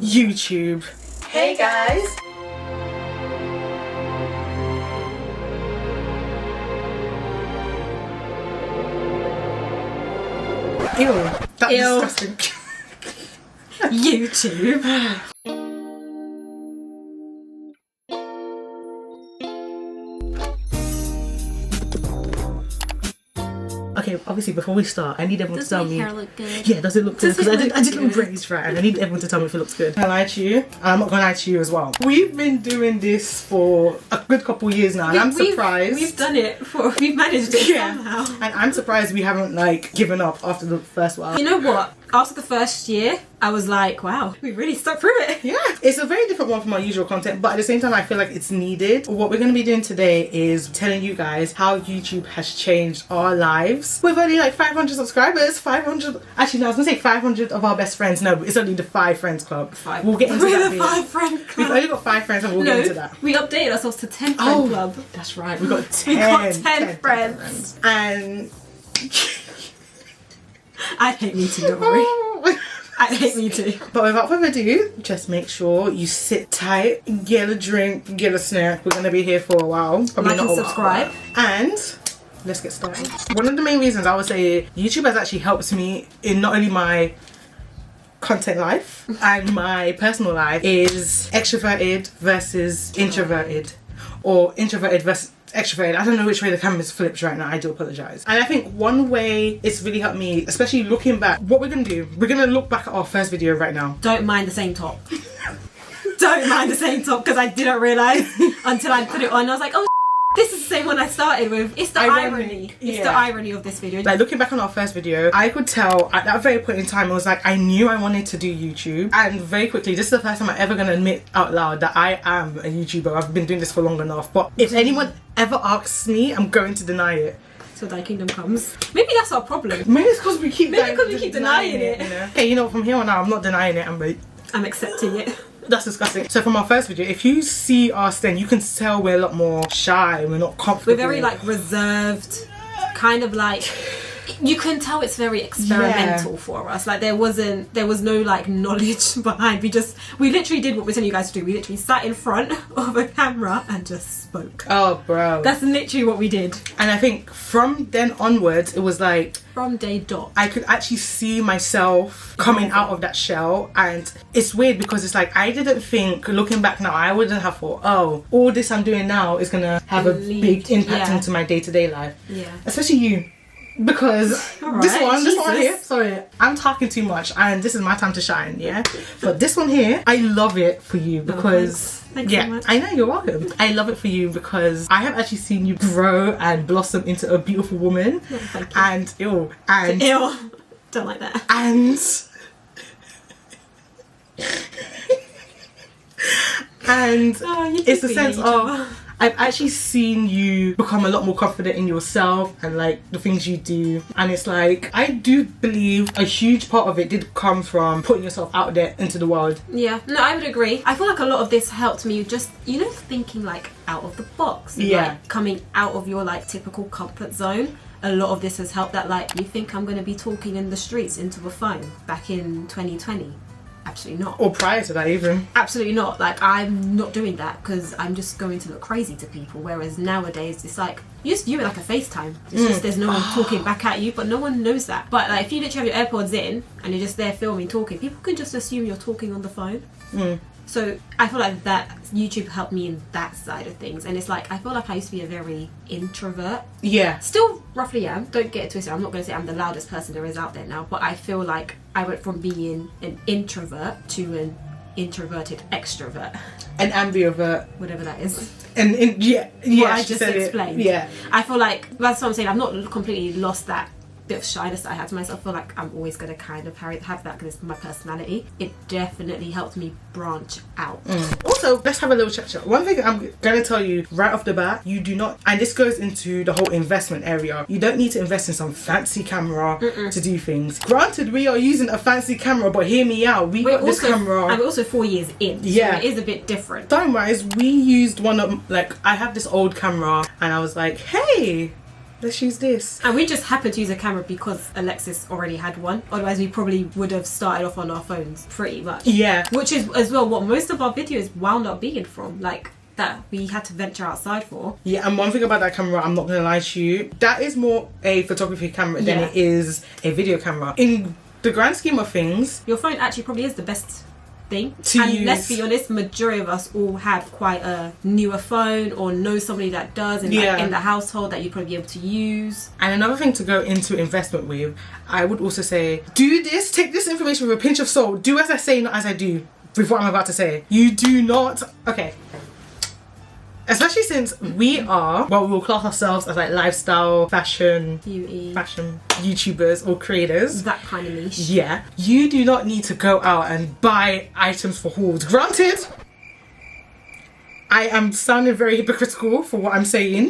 YouTube. Hey guys! Ew, that's Ew. disgusting. YouTube. Okay, obviously before we start, I need everyone Does to tell my me. hair look good? Yeah, does it look good? Does Because it I did look little good? braids right, and I need everyone to tell me if it looks good. I lie to you, and I'm not gonna lie to you as well. We've been doing this for a good couple of years now, and I'm surprised. We've done it we've managed it somehow. And I'm surprised we haven't like given up after the first while. You know what? After the first year, I was like, wow, we really stuck through it. Yeah, it's a very different one from our usual content, but at the same time I feel like it's needed. What we're going to be doing today is telling you guys how YouTube has changed our lives. We've only like 500 subscribers, 500, actually no, I was going to say 500 of our best friends. No, it's only the 5 friends club. We'll get into We're that the bit. 5 friend club. We've only got 5 friends and we'll get into that. We updated ourselves to 10 friend club. That's right, we got 10, We got 10 friends. And I hate me too, don't worry. I hate me too. But without further ado, just make sure you sit tight, get a drink, get a snack. We're going to be here for a while. Probably Like and not a subscribe. while. And let's get started. One of the main reasons I would say YouTube has actually helped me in not only my content life and my personal life is extroverted versus introverted, or introverted versus extroverted. I don't know which way the camera's flipped right now. I do apologise. And I think one way it's really helped me, especially looking back, what we're going to do, we're going to look back at our first video right now. Don't mind the same top. Don't mind the same top, because I didn't realise until I put it on. I was like, oh, this is the same one I started with. It's the irony. It's the irony of this video. Like looking back on our first video, I could tell at that very point in time, it was like I knew I wanted to do YouTube, and very quickly, this is the first time I'm ever going to admit out loud that I am a YouTuber. I've been doing this for long enough, but if anyone ever asks me, I'm going to deny it. Till thy kingdom comes. Maybe that's our problem. Maybe it's because we keep denying it. You know? Hey, you know, from here on out, I'm not denying it. I'm accepting it. That's disgusting. So from our first video, if you see us then, you can tell we're a lot more shy. We're not comfortable. We're very like reserved, kind of like, you can tell it's very experimental for us. Like there was no like knowledge behind. We literally did what we're telling you guys to do. We literally sat in front of a camera and just spoke. Oh bro, that's literally what we did. And I think from then onwards, it was like from day dot, I could actually see myself coming out of that shell. And it's weird because it's like I didn't think, looking back now, I wouldn't have thought, oh, all this I'm doing now is gonna have a big impact into my day-to-day life. Yeah, especially especially you. Because this one here, sorry, I'm talking too much and this is my time to shine, yeah? But this one here, I love it for you because, thanks so much. I know, you're welcome. I love it for you because I have actually seen you grow and blossom into a beautiful woman. Oh, thank you. And don't like that. And it's the sense of, I've actually seen you become a lot more confident in yourself and like the things you do, and it's like I do believe a huge part of it did come from putting yourself out there into the world. Yeah, no, I would agree. I feel like a lot of this helped me just, you know, thinking like out of the box. Yeah. Like, coming out of your like typical comfort zone. A lot of this has helped that, like, you think I'm going to be talking in the streets into a phone back in 2020. Absolutely not. Or prior to that even. Absolutely not. Like, I'm not doing that because I'm just going to look crazy to people. Whereas nowadays, it's like, you just view it like a FaceTime. It's just there's no one talking back at you, but no one knows that. But like, if you literally have your AirPods in and you're just there filming, talking, people can just assume you're talking on the phone. So I feel like that YouTube helped me in that side of things. And it's like, I feel like I used to be a very introvert. Yeah. Still roughly am. Don't get it twisted. I'm not going to say I'm the loudest person there is out there now. But I feel like I went from being an introvert to an introverted extrovert. An ambivert. Whatever that is. And what I just explained. Yeah. I feel like, that's what I'm saying. I've not completely lost that bit of shyness that I had to myself. I feel like I'm always going to kind of have that because it's my personality. It definitely helped me branch out. Also, let's have a little chat. One thing I'm going to tell you right off the bat, you do not, and this goes into the whole investment area, you don't need to invest in some fancy camera to do things. Granted, we are using a fancy camera, but hear me out, we got this camera and we're also 4 years in, so it is a bit different. Time wise, we used one of, like, I have this old camera and I was like, hey, let's use this. And we just happened to use a camera because Alexis already had one. Otherwise, we probably would have started off on our phones pretty much. Yeah. Which is as well what most of our videos wound up being from. Like, that we had to venture outside for. Yeah, and one thing about that camera, I'm not going to lie to you, that is more a photography camera than it is a video camera. In the grand scheme of things, your phone actually probably is the best thing to and use. Let's be honest, majority of us all have quite a newer phone or know somebody that does in the household that you'd probably be able to use. And another thing to go into investment with, I would also say, do this, take this information with a pinch of salt. Do as I say, not as I do, with what I'm about to say. You do not, okay, especially since we are, well, we will class ourselves as like lifestyle, fashion YouTubers or creators. That kind of niche. Yeah. You do not need to go out and buy items for hauls. Granted, I am sounding very hypocritical for what I'm saying.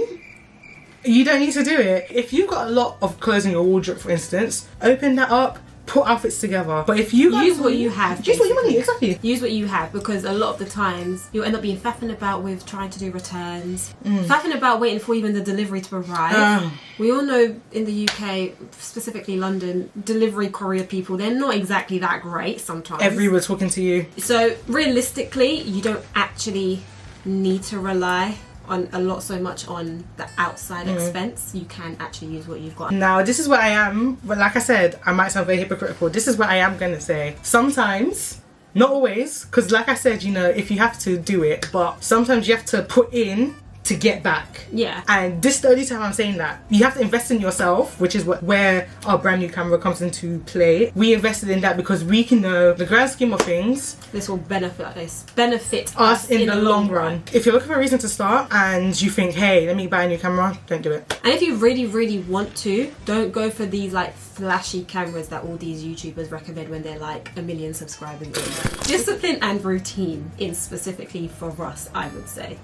You don't need to do it. If you've got a lot of clothes in your wardrobe, for instance, open that up. Put outfits together. But if you use what you have, use what you money, exactly. Use what you have, because a lot of the times you'll end up being faffing about with trying to do returns, faffing about waiting for even the delivery to arrive. We all know in the UK, specifically London, delivery courier people, they're not exactly that great sometimes. Everywhere talking to you. So realistically, you don't actually need to rely on a lot so much on the outside expense. You can actually use what you've got. Now this is where I am, but like I said, I might sound very hypocritical. This is what I am gonna say. Sometimes, not always, because like I said, you know, if you have to do it, but sometimes you have to put in to get back. Yeah. And this is the only time I'm saying that. You have to invest in yourself, which is where our brand new camera comes into play. We invested in that because we can know the grand scheme of things. This will benefit us in the long run. If you're looking for a reason to start and you think, hey, let me buy a new camera, don't do it. And if you really, really want to, don't go for these like flashy cameras that all these YouTubers recommend when they're like 1 million subscribers in. Discipline and routine is specifically for us, I would say.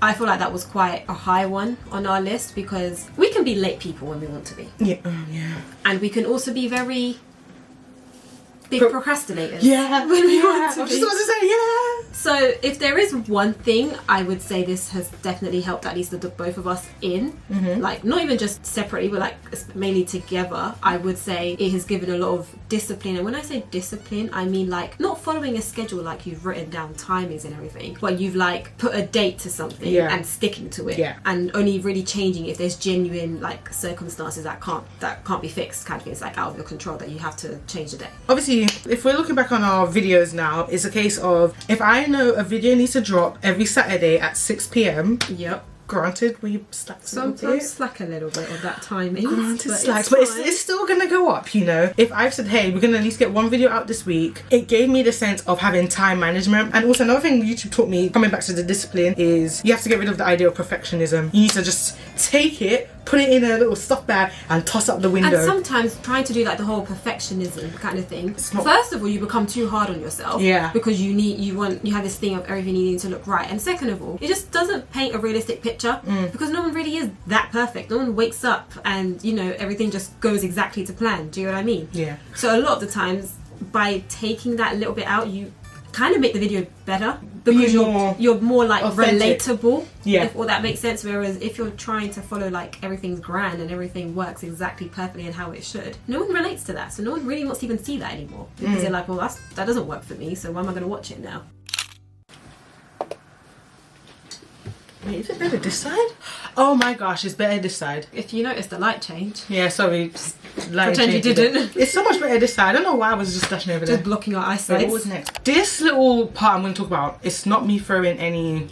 I feel like that was quite a high one on our list because we can be late people when we want to be. Yeah. And we can also be very big procrastinators. Yeah. When we want to I was be. just about to say, yeah. So if there is one thing, I would say this has definitely helped at least the both of us in, like not even just separately, but like mainly together. I would say it has given a lot of discipline. And when I say discipline, I mean like not following a schedule like you've written down timings and everything, but you've like put a date to something and sticking to it, and only really changing if there's genuine like circumstances that can't be fixed, kind of thing. It's like out of your control that you have to change the day. Obviously, if we're looking back on our videos now, it's a case of if I know a video needs to drop every Saturday at 6 p.m. Yep. Granted, we slack sometimes slack a little bit of that timing. Granted, slack, but it's still gonna go up, you know. If I've said, hey, we're gonna at least get one video out this week, it gave me the sense of having time management. And also another thing YouTube taught me, coming back to the discipline, is you have to get rid of the idea of perfectionism. You need to just take it, put it in a little stuff bag and toss up the window. And sometimes trying to do like the whole perfectionism kind of thing, first of all, you become too hard on yourself, because you have this thing of everything needing to look right, and second of all, it just doesn't paint a realistic picture, because no one really is that perfect. No one wakes up and, you know, everything just goes exactly to plan. Do you know what I mean? Yeah. So a lot of the times, by taking that little bit out, you kind of make the video better, because you're more like authentic, relatable, if all that makes sense. Whereas if you're trying to follow like everything's grand and everything works exactly perfectly and how it should, no one relates to that, so no one really wants to even see that anymore, because they're like, well, that doesn't work for me, so why am I going to watch it now? Wait, is it better this side? Oh my gosh, it's better this side. If you notice the light change. Yeah, sorry. Pretend you didn't. It's so much better this side. I don't know why I was just dashing over there. Just blocking our eyesight. What was next? This little part I'm going to talk about, it's not me throwing any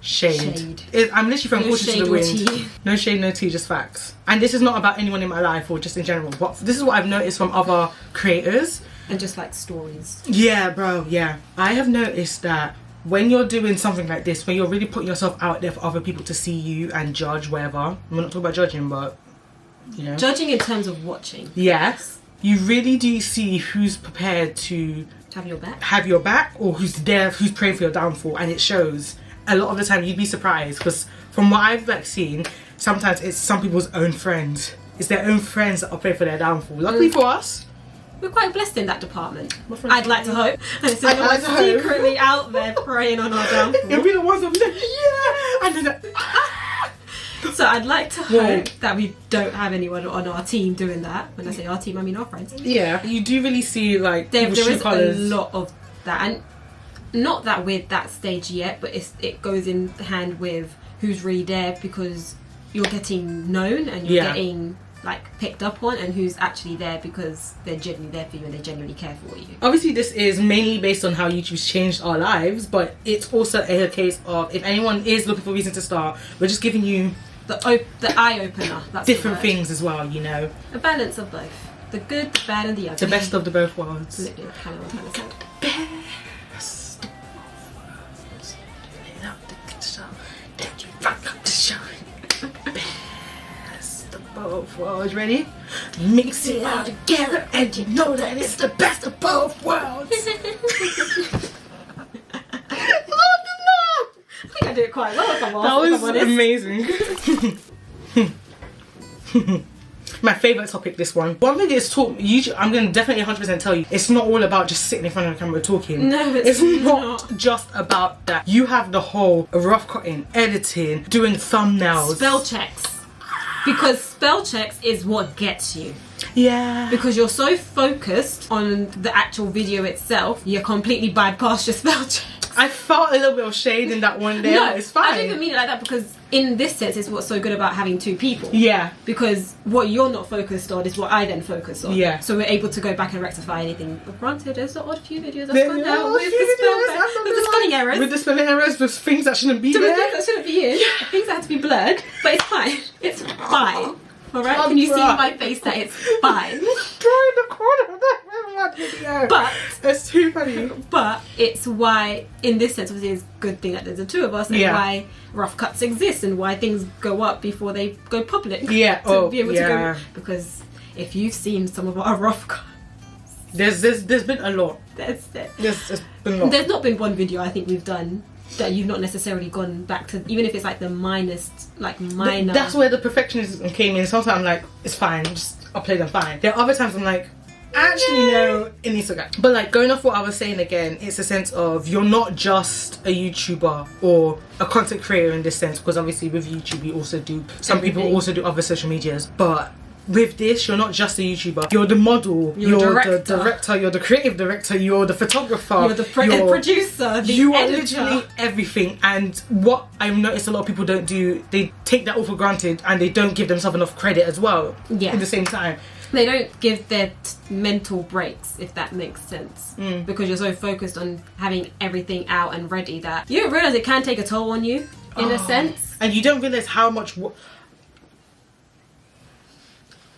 shade. I'm literally throwing caution to the wind. No shade, no tea, just facts. And this is not about anyone in my life or just in general, but this is what I've noticed from other creators. And just like stories. Yeah, bro, yeah. I have noticed that when you're doing something like this, when you're really putting yourself out there for other people to see you and judge, whatever. We're not talking about judging, but, you know. Judging in terms of watching. Yes. You really do see who's prepared to have your back, or who's praying for your downfall, and it shows. A lot of the time, you'd be surprised, because from what I've like seen, sometimes it's some people's own friends. It's their own friends that are praying for their downfall. Luckily for us, we're quite blessed in that department. I'd like to hope. And so I'd like to secretly out there praying on our downfall. You'll be the ones that be like, yeah! And then So I'd like to hope that we don't have anyone on our team doing that. When I say our team, I mean our friends. Yeah, you do really see like there is a lot of that, and not that we're that stage yet, but it goes in hand with who's really there because you're getting known and you're getting like picked up on, and who's actually there because they're genuinely there for you and they genuinely care for you. Obviously this is mainly based on how YouTube's changed our lives, but it's also a case of if anyone is looking for a reason to start, we're just giving you the eye opener. That's different things as well, you know, a balance of both, the good, the bad, and the ugly, the best of the both worlds. Literally, that's kind of what I'm trying to say. Best of both worlds. Ready? Mix it all together and you know that it's the best of both worlds. I think I did it quite well, if I'm honest. That was amazing. My favourite topic, this one. One thing is talk. I'm going to definitely 100% tell you, it's not all about just sitting in front of the camera talking. No, it's not just about that. You have the whole rough cutting, editing, doing thumbnails, spell checks. Because spell checks is what gets you. Yeah. Because you're so focused on the actual video itself, you completely bypass your spell checks. I felt a little bit of shade in that one there. No, it's fine. I don't even mean it like that, because in this sense, it's what's so good about having two people. Yeah. Because what you're not focused on is what I then focus on. Yeah. So we're able to go back and rectify anything. But granted, there's the odd few videos I've gone out with the spelling errors. With the spelling errors, with things that shouldn't be there. Things that shouldn't be in. Yeah. Things that have to be blurred. But it's fine. It's fine. Alright? Can you see in my face that it's fine? Drawing the corner of that video. But it's too funny. But it's why, in this sense, obviously it's a good thing that there's the two of us, and why rough cuts exist, and why things go up before they go public. Yeah. To be able to go, because if you've seen some of our rough cuts, there's been a lot. There's been a lot. There's not been one video I think we've done that you've not necessarily gone back to, even if it's like the minor. That's where the perfectionism came in. Sometimes I'm like, it's fine, just upload them fine. There are other times I'm like, actually no, it needs to go. But like, going off what I was saying again, it's a sense of you're not just a YouTuber or a content creator in this sense, because obviously with YouTube you also do, some people also do other social medias, but with this, you're not just a YouTuber. You're the model. You're the director. You're the creative director. You're the photographer. You're the producer. You are literally everything. And what I've noticed a lot of people don't do, they take that all for granted and they don't give themselves enough credit as well. Yeah. At the same time. They don't give their mental breaks, if that makes sense. Because you're so focused on having everything out and ready that you don't realise it can take a toll on you, in a sense. And you don't realise how much...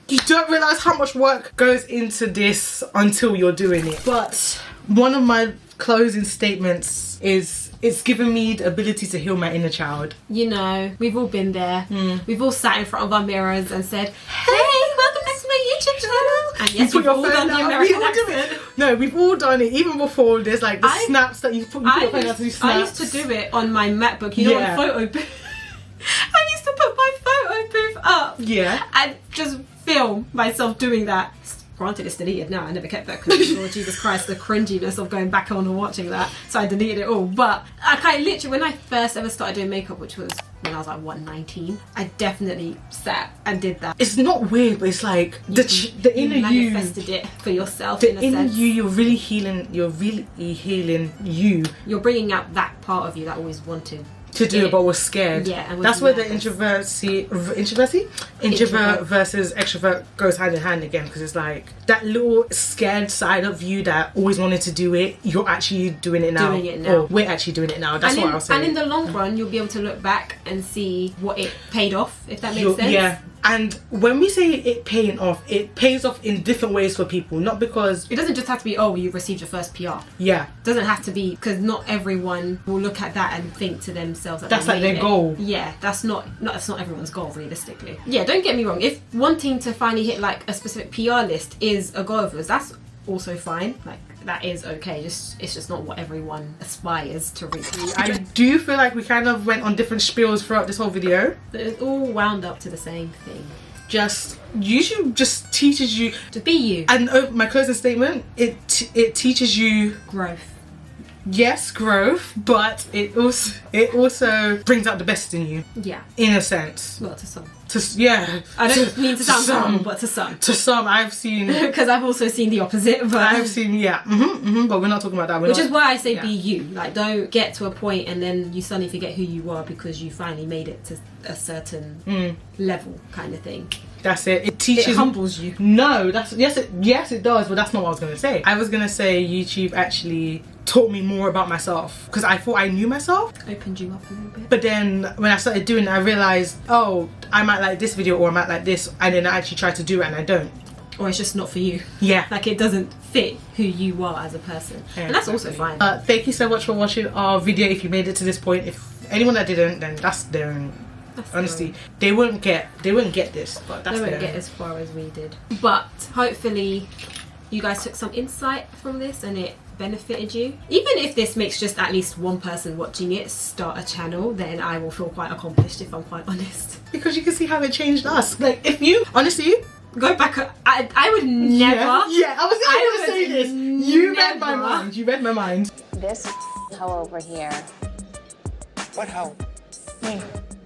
You don't realise how much work goes into this until you're doing it. But one of my closing statements is, it's given me the ability to heal my inner child. You know, we've all been there. We've all sat in front of our mirrors and said, hey, welcome back to my YouTube channel. And yes, we've all done the American accent. No, we've all done it. Even before, there's like the snaps that you put your phone out to do snaps. I used to do it on my MacBook, you know, on photo booth. I used to put my photo booth up. Yeah. And just film myself doing that. Granted, it's deleted now. I never kept that because, Lord Jesus Christ, the cringiness of going back on and watching that. So I deleted it all. But I literally, when I first ever started doing makeup, which was when I was like 19, I definitely sat and did that. It's not weird, but it's like the inner you manifested it for yourself. The in a inner sense. you're really healing. You're really healing you. You're bringing out that part of you that always wanted to do it, but was scared. Yeah, and that's where the introvert versus extrovert goes hand in hand again, because it's like that little scared side of you that always wanted to do it. You're actually doing it now. Or we're actually doing it now. That's what I'll say. And in the long run, you'll be able to look back and see what it paid off, if that makes sense. Yeah. And when we say it paying off, it pays off in different ways for people. Not because... It doesn't just have to be, oh, you received your first PR. Yeah. It doesn't have to be, because not everyone will look at that and think to themselves that that's like their goal. Yeah, that's not everyone's goal, realistically. Yeah, don't get me wrong. If wanting to finally hit like a specific PR list is a goal of yours, that's also fine. Like, that is okay. It's just not what everyone aspires to reach. I do feel like we kind of went on different spiels throughout this whole video. But it's all wound up to the same thing. YouTube just teaches you to be you. And my closing statement, it teaches you growth. yes, growth, but it also brings out the best in you. Yeah. In a sense. Well, to some. Yeah. I don't mean to sound some, but to some. To some, I've seen. Because I've also seen the opposite. But I've seen, yeah. But we're not talking about that. Which is why I say be you. Like, don't get to a point and then you suddenly forget who you are because you finally made it to a certain level, kind of thing. That's it. It teaches. It humbles you. No, yes it does, but that's not what I was gonna say. I was gonna say YouTube actually taught me more about myself because I thought I knew myself. Opened you up a little bit. But then when I started doing it, I realized, oh, I might like this video or I might like this, and then I actually try to do it and I don't. Or it's just not for you. Yeah. Like it doesn't fit who you are as a person. Yeah, and that's also fine. Thank you so much for watching our video. If you made it to this point, if anyone that didn't, then that's their own. Honestly, they wouldn't get this, but that's they won't get as far as we did. But hopefully you guys took some insight from this and it benefited you. Even if this makes just at least one person watching it start a channel, then I will feel quite accomplished, if I'm quite honest. Because you can see how it changed us. Like, if you honestly go back, I would never. Yeah, I was going to say this. You read my mind. You read my mind. This hoe over here. What hoe? Me.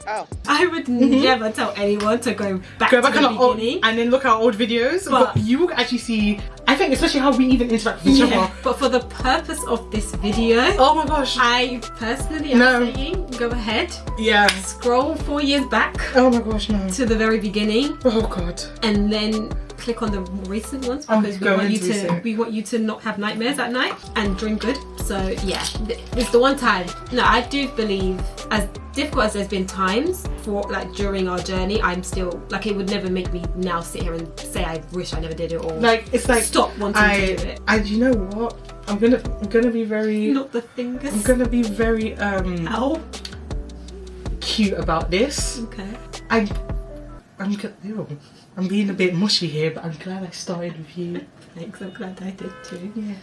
Oh. I would never tell anyone to go back to the beginning and then look at old videos, but you will actually see, I think, especially how we even interact with each other. But for the purpose of this video, oh my gosh, I personally am saying go ahead, scroll 4 years back, oh my gosh, no, to the very beginning, oh god, and then click on the more recent ones because we want you to not have nightmares at night and dream good. So yeah, it's the one time. No, I do believe, as difficult as there's been times for like during our journey, I'm still like, it would never make me now sit here and say I wish I never did it, or like it's like stop wanting to do it. And you know what? I'm gonna be very not the fingers. I'm gonna be very Ow. cute about this. Okay. I'm being a bit mushy here, but I'm glad I started with you. Thanks, I'm glad I did too. Yeah.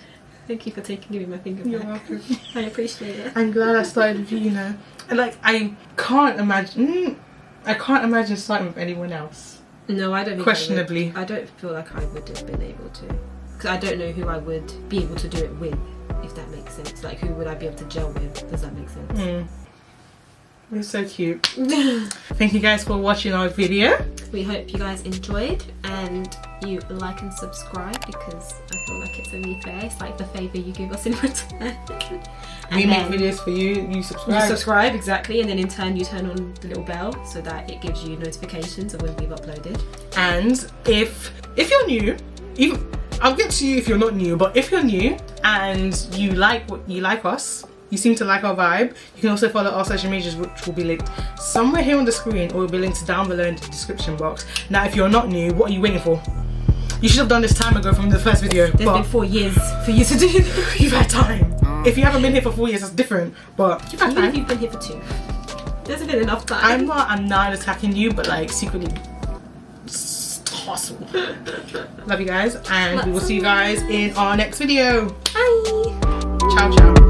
Thank you for giving my finger back. You're welcome. I appreciate it. I'm glad I started with you, you know. And like, I can't imagine starting with anyone else. No, I don't think questionably. I don't feel like I would have been able to. Because I don't know who I would be able to do it with, if that makes sense. Like, who would I be able to gel with? Does that make sense? You're so cute. Thank you guys for watching our video. We hope you guys enjoyed and you like and subscribe, because I feel like it's only fair. It's like the favour you give us in return. We make videos for you, you subscribe. You subscribe, exactly, and then in turn you turn on the little bell so that it gives you notifications of when we've uploaded. And if you're new, even I'll get to you if you're not new, but if you're new and you like us, you seem to like our vibe, you can also follow our social medias, which will be linked somewhere here on the screen, or will be linked down below in the description box. Now, if you're not new, what are you waiting for? You should have done this time ago from the first video. There's been 4 years for you to do this. You've had time. If you haven't been here for 4 years, that's different. But you've had time. Even if you've been here for 2. There's been enough time. I'm not attacking you, but like secretly hustle. Love you guys, and we will see you guys in our next video. Bye. Ciao, ciao.